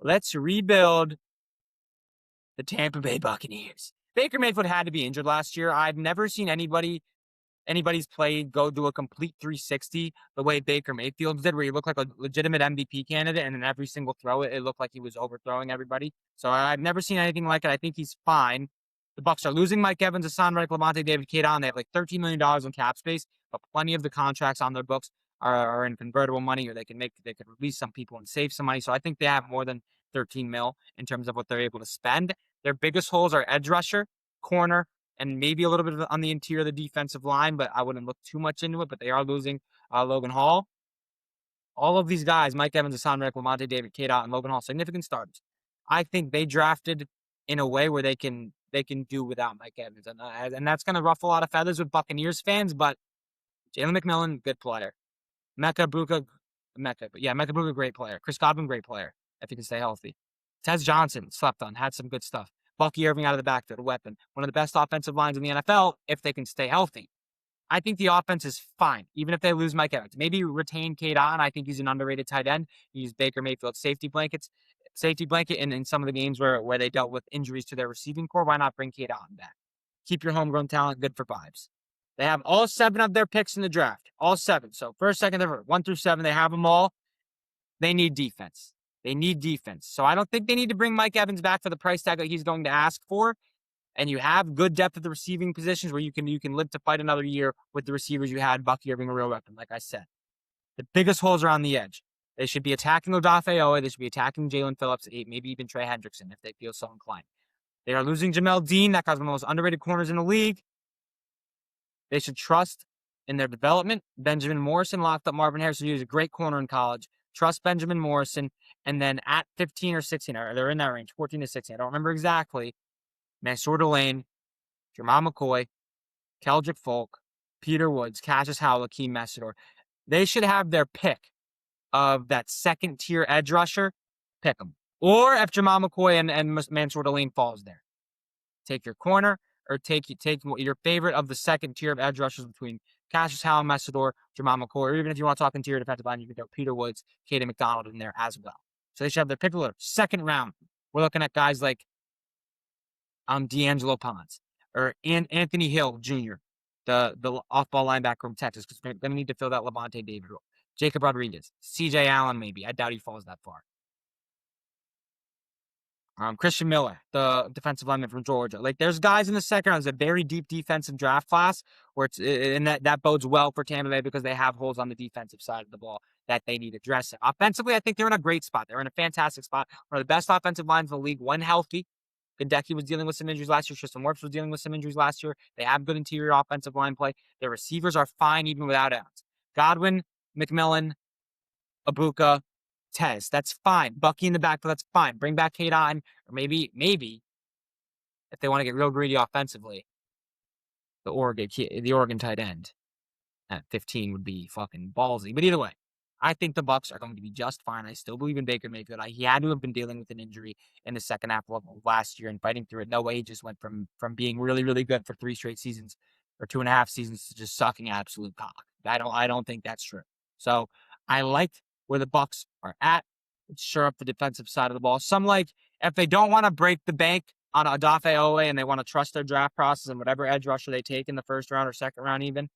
Let's rebuild the Tampa Bay Buccaneers. Baker Mayfield had to be injured last year. I've never seen anybody's play go do a complete 360 the way Baker Mayfield did, where he looked like a legitimate MVP candidate, and in every single throw, it looked like he was overthrowing everybody. So I've never seen anything like it. I think he's fine. The Bucs are losing Mike Evans, Hassan Reddick, Lavonte David, Kate on. They have like $13 million in cap space, but plenty of the contracts on their books are in convertible money, or they could release some people and save some money. So I think they have more than 13 mil in terms of what they're able to spend. Their biggest holes are edge rusher, corner, and maybe a little bit on the interior of the defensive line, but I wouldn't look too much into it. But they are losing Logan Hall. All of these guys, Mike Evans, Hassan Reddick, Lamont David, Kate and Logan Hall, significant starters. I think they drafted in a way where they can do without Mike Evans, and that's going to ruffle a lot of feathers with Buccaneers fans. But Jalen McMillan, good player. Mecca Bruka, great player. Chris Godwin, great player if he can stay healthy. Tez Johnson, slept on, had some good stuff. Bucky Irving out of the backfield, a weapon. One of the best offensive lines in the NFL if they can stay healthy. I think the offense is fine, even if they lose Mike Evans. Maybe retain Kate on. I think he's an underrated tight end. Use Baker Mayfield safety blanket in some of the games where they dealt with injuries to their receiving core. Why not bring Kate on back? Keep your homegrown talent good for vibes. They have all 7 of their picks in the draft. All 7. So first, second, third, 1 through 7, they have them all. They need defense. So I don't think they need to bring Mike Evans back for the price tag that he's going to ask for. And you have good depth at the receiving positions where you can live to fight another year with the receivers you had, Bucky Irving, a real weapon, like I said. The biggest holes are on the edge. They should be attacking Odafe Owe. They should be attacking Jalen Phillips, maybe even Trey Hendrickson if they feel so inclined. They are losing Jamel Dean. That guy's one of the most underrated corners in the league. They should trust in their development. Benjamin Morrison locked up Marvin Harrison. He was a great corner in college. Trust Benjamin Morrison. And then at 15 or 16, or they're in that range, 14 to 16. I don't remember exactly. Mansour Delane, Jamal McCoy, Keldrick Folk, Peter Woods, Cassius Howell, Akeem Messidor. They should have their pick of that second-tier edge rusher. Pick them. Or if Jamal McCoy and Mansour Delane falls there, take your corner or take your favorite of the second tier of edge rushers between Cassius Howell, Messidor, Jamal McCoy, or even if you want to talk interior defensive line, you can throw Peter Woods, Kaden McDonald in there as well. So they should have their pick of the second round. We're looking at guys like D'Angelo Ponce or Anthony Hill Jr., the off-ball linebacker from Texas, because they're going to need to fill that Lavonte David role. Jacob Rodriguez, C.J. Allen maybe. I doubt he falls that far. Christian Miller, the defensive lineman from Georgia. Like, there's guys in the second round. It's a very deep defensive draft class where that bodes well for Tampa Bay because they have holes on the defensive side of the ball that they need addressing. Offensively, I think they're in a great spot. They're in a fantastic spot. One of the best offensive lines in the league when healthy. Gadecki was dealing with some injuries last year. Tristan Wirfs was dealing with some injuries last year. They have good interior offensive line play. Their receivers are fine even without Evans. Godwin, McMillan, Abuka, Tez, that's fine. Bucky in the backfield, that's fine. Bring back Kate on, or maybe if they want to get real greedy offensively, the Oregon tight end at 15 would be fucking ballsy. But either way, I think the Bucs are going to be just fine. I still believe in Baker Mayfield. He had to have been dealing with an injury in the second half of last year and fighting through it. No way he just went from being really, really good for 3 straight seasons or 2.5 seasons to just sucking absolute cock. I don't think that's true. So I liked where the Bucs are at. Sure up the defensive side of the ball. Some if they don't want to break the bank on Odafe Owe and they want to trust their draft process and whatever edge rusher they take in the first round or second round even,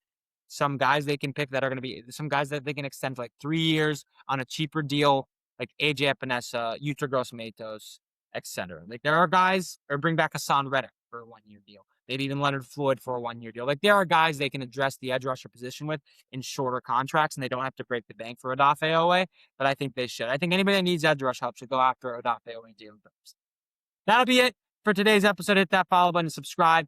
some guys they can pick that are going to be some guys that they can extend for 3 years on a cheaper deal, like AJ Epinesa, Yuta Gross-Matos, etc. Like there are guys, or bring back Hassan Reddick for a 1-year deal. Maybe even Leonard Floyd for a 1-year deal. Like there are guys they can address the edge rusher position with in shorter contracts, and they don't have to break the bank for Odafe Owe, but I think they should. I think anybody that needs edge rush help should go after Odafe Owe and Jalen Phillips. That'll be it for today's episode. Hit that follow button and subscribe.